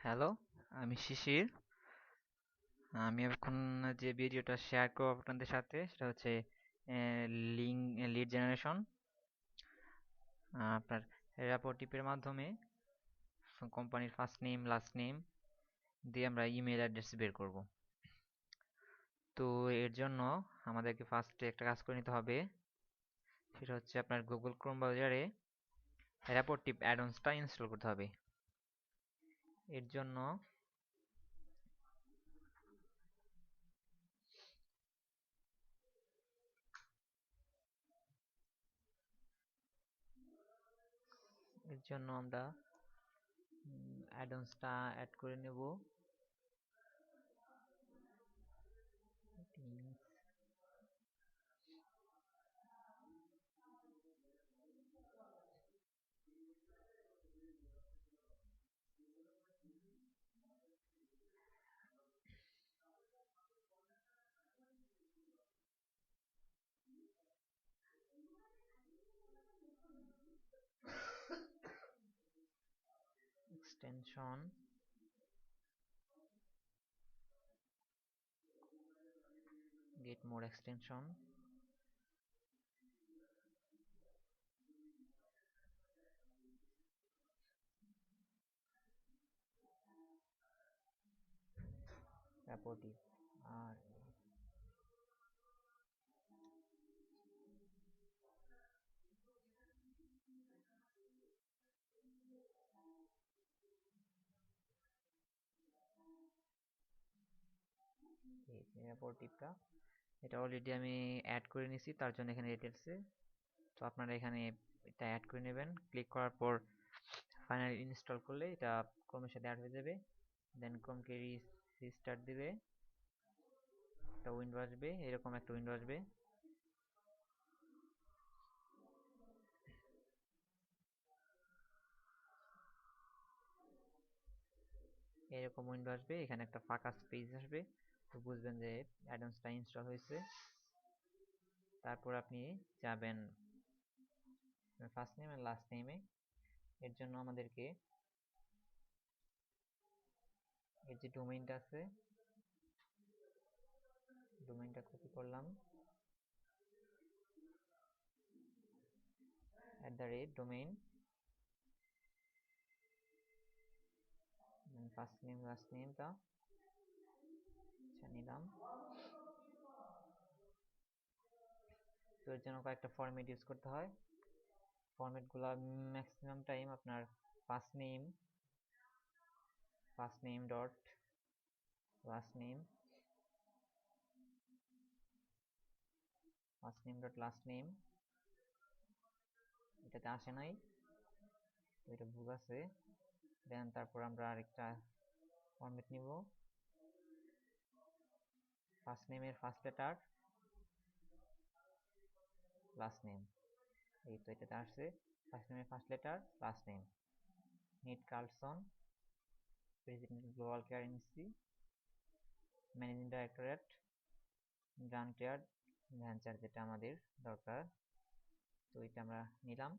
Hello, আমি শিশির। আমি এখন যে ভিডিওটা শেয়ার করব আপনাদের সাথে সেটা হচ্ছে লিঙ্ক লিড জেনারেশন। আপনার র্যাপো টিপের মাধ্যমে কোম্পানির ফার্স্ট নেম লাস্ট নেম দিয়ে আমরা ইমেল অ্যাড্রেস বের করব। তো এর জন্য আমাদেরকে ফার্স্টে একটা কাজ করে নিতে হবে, সেটা হচ্ছে আপনার গুগল ক্রোম ব্রাউজারে র্যাপো টিপ অ্যাডঅনসটা ইনস্টল করতে হবে। এর জন্য আমরা অ্যাডঅনসটা অ্যাড করে নেব। Extension get more extension, supportive আর এই supportiveটা এটা অলরেডি আমি অ্যাড করে নিছি, তার জন্য এখানে ডিটেইলসে। তো আপনারা এখানে এটা অ্যাড করে নেবেন। ক্লিক করার পর ফাইনালি ইনস্টল করলে এটা ক্রোমের সাথে অ্যাড হয়ে যাবে। দেন ক্রোমকে রিস্টার্ট দিলে একটা উইন্ডো আসবে, এরকম একটা উইন্ডো আসবে। এরকম উইন্ডো আসবে, এখানে একটা ফাঁকা স্পেস আসবে, তো বুঝবেন যে অ্যাডঅনসটা ইনস্টল হয়েছে। তারপর আপনি যাবেন ফার্স্ট নেম আর লাস্ট নেমে। এর জন্য আমাদেরকে এর যে ডোমেইনটা আছে, ডোমেইনটা কপি করলাম, @domain, ফার্স্ট নেম লাস্ট নেমটা নিলাম। তো এর জন্য কয়েকটা ফরম্যাট ইউজ করতে হয়। ফরম্যাটগুলো ম্যাক্সিমাম টাইম আপনার first name dot last name এটাতে আসে নাই, তো এটা ভুল আছে। দেন তারপর আমরা আরেকটা ফরম্যাট নিব, ফার্স্ট নেমের ফার্স্ট লেটার লাস্ট নেম। এই তো এটাতে আসছে, ফার্স্ট নেমের ফার্স্ট লেটার লাস্ট নেম। নিড Carlson, president global care Inc, managing directorate গ্রান্টিয়ার ভেঞ্চার, যেটা আমাদের দরকার। তো এটা আমরা নিলাম।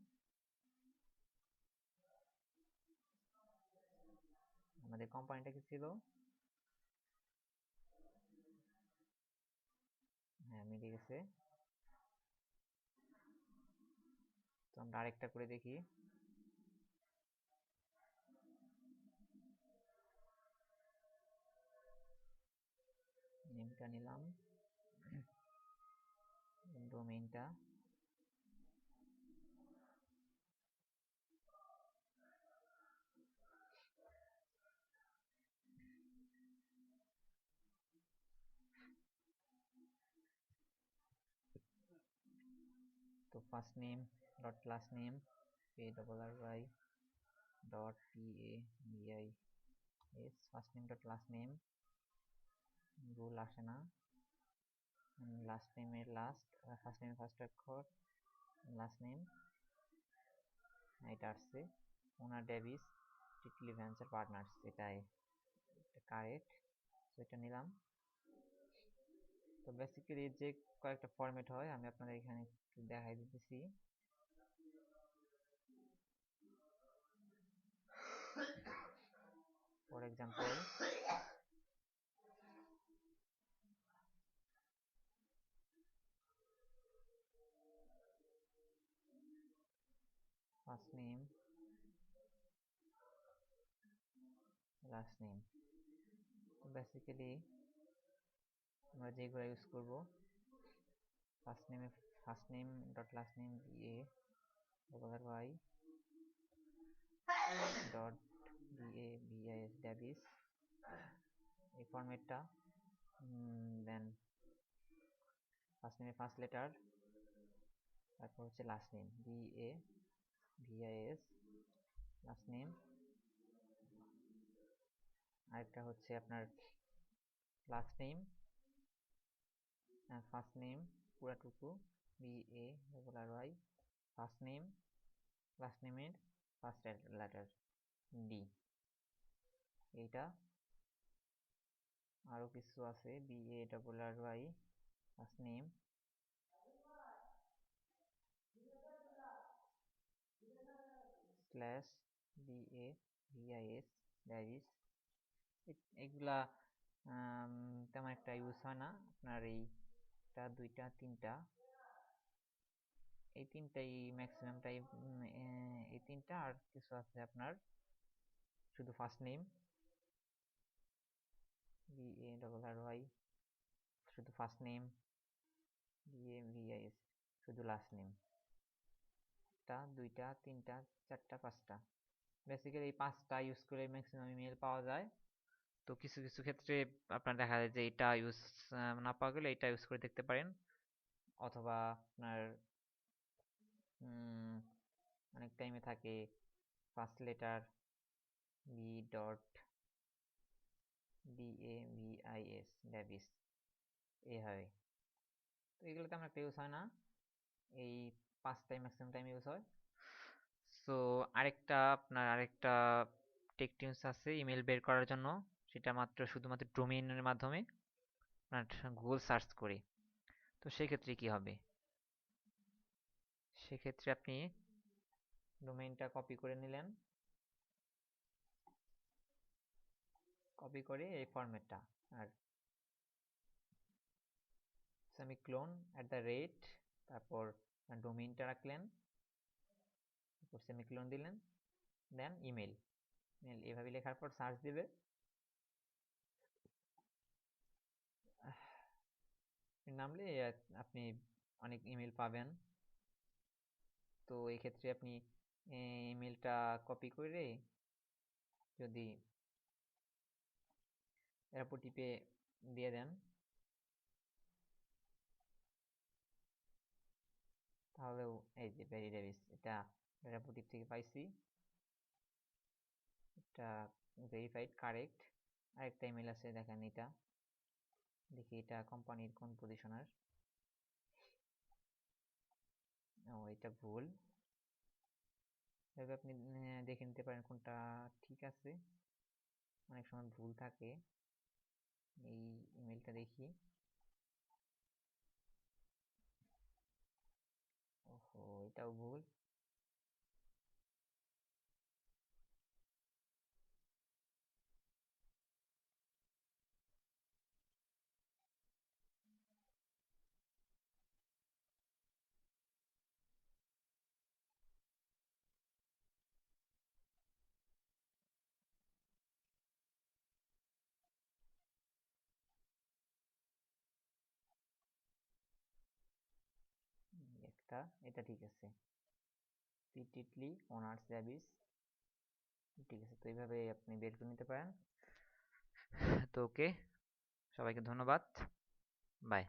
আমাদের কোম্পানিটা কি ছিল? হ্যাঁ, মিলে গেছে। তো আমরা আরেকটা করে দেখি। নেমটা নিলাম, ডোমেইনটা তো first name dot last name ARRY dot PABIS, first name dot last name, rule আসে না। লাস্ট নেমের ফার্স্ট নেমের ফার্স্ট অক্ষর লাস্ট নেম, এটা আসছে। ওনার ডেভিস টিটলি ভেঞ্চার পার্টনার্স, এটাই কারেক্ট। তো এটা নিলাম। তো বেসিক্যালি যে কয়েকটা ফরম্যাট হয় আমি আপনাদের এখানে একটু দেখাই দিতেছি। For example, first name, last name. তো বেসিক্যালি আমরা যেগুলো ইউজ করব, first name dot last name BA double Y dot BA BIS ড্যাবিস, এই ফরম্যাটটা। দেন ফার্স্ট নেমের ফার্স্ট লেটার, তারপর হচ্ছে last name BA VIS last name, আরেকটা হচ্ছে আপনার লাস্ট নেম ফার্স্ট নেম পুরাটুকু BA double R Y, first name last নেমের ফার্স্ট লেটার ডি। এইটা আরো কিছু আছে, BA double R Y first name slash BA VIS ডাইরিস। এগুলা তেমন একটা ইউজ হয় না আপনার, এইটা দুইটা তিনটা, এই তিনটাই ম্যাক্সিমাম টাইম, এই তিনটা। আর কিছু আছে আপনার শুধু first name BA double R Y শুধু ফার্স্ট নেম, বিএ ভিআইএস শুধু লাস্ট নেম। একটা দুইটা তিনটা চারটা পাঁচটা, বেসিক্যালি এই পাঁচটা ইউজ করে ম্যাক্সিমাম ইমেল পাওয়া যায়। তো কিছু কিছু ক্ষেত্রে আপনার দেখা যায় যে এটা ইউজ না পাওয়া গেলে এটা ইউজ করে দেখতে পারেন, অথবা আপনার অনেক টাইমে থাকে ফার্স্ট লেটার বি ডট বিএভিআইএস ড্যাবিস, এইভাবে। তো এগুলো তেমন একটা ইউজ হয় না, এই পাঁচটাই ম্যাক্সিমাম টাইম ইউজ হয়। সো আরেকটা টেকনিক্স আছে ইমেল বের করার জন্য, সেটা শুধুমাত্র ডোমেইনের মাধ্যমে গুগল সার্চ করে। তো সেক্ষেত্রে কি হবে, সেক্ষেত্রে আপনি ডোমেইনটা কপি করে নিলেন, কপি করে এই ফরম্যাটটা, আর সেমিক্লোন @ তারপর ডোমেইনটা রাখলেন, তারপর সেমিক্লোন দিলেন, দেন ইমেল এভাবে লেখার পর সার্চ দিবে, নামলে আপনি অনেক ইমেল পাবেন। তো এই ক্ষেত্রে আপনি ইমেলটা কপি করে যদি এর উপর টিপে দিয়ে দেন, তাহলেও এই যে ভেরি ডেভিস, এটা ডেরাপুটিভ থেকে পাইছি, এটা ভেরিফাইড কারেক্ট। আরেকটা ইমেল আছে দেখেন, এটা দেখি এটা কোম্পানির কোন পজিশনার, ও এটা ভুল। তবে আপনি দেখে নিতে পারেন কোনটা ঠিক আছে, অনেক সময় ভুল থাকে। এই ইমেলটা দেখি, ওহো এটাও ভুল। একটা এটা ঠিক আছে, রিপিটেডলি ওনার্স ড্যাবিস, ঠিক আছে। তো এইভাবে আপনি বের করে নিতে পারেন। তো ওকে, সবাইকে ধন্যবাদ, বাই।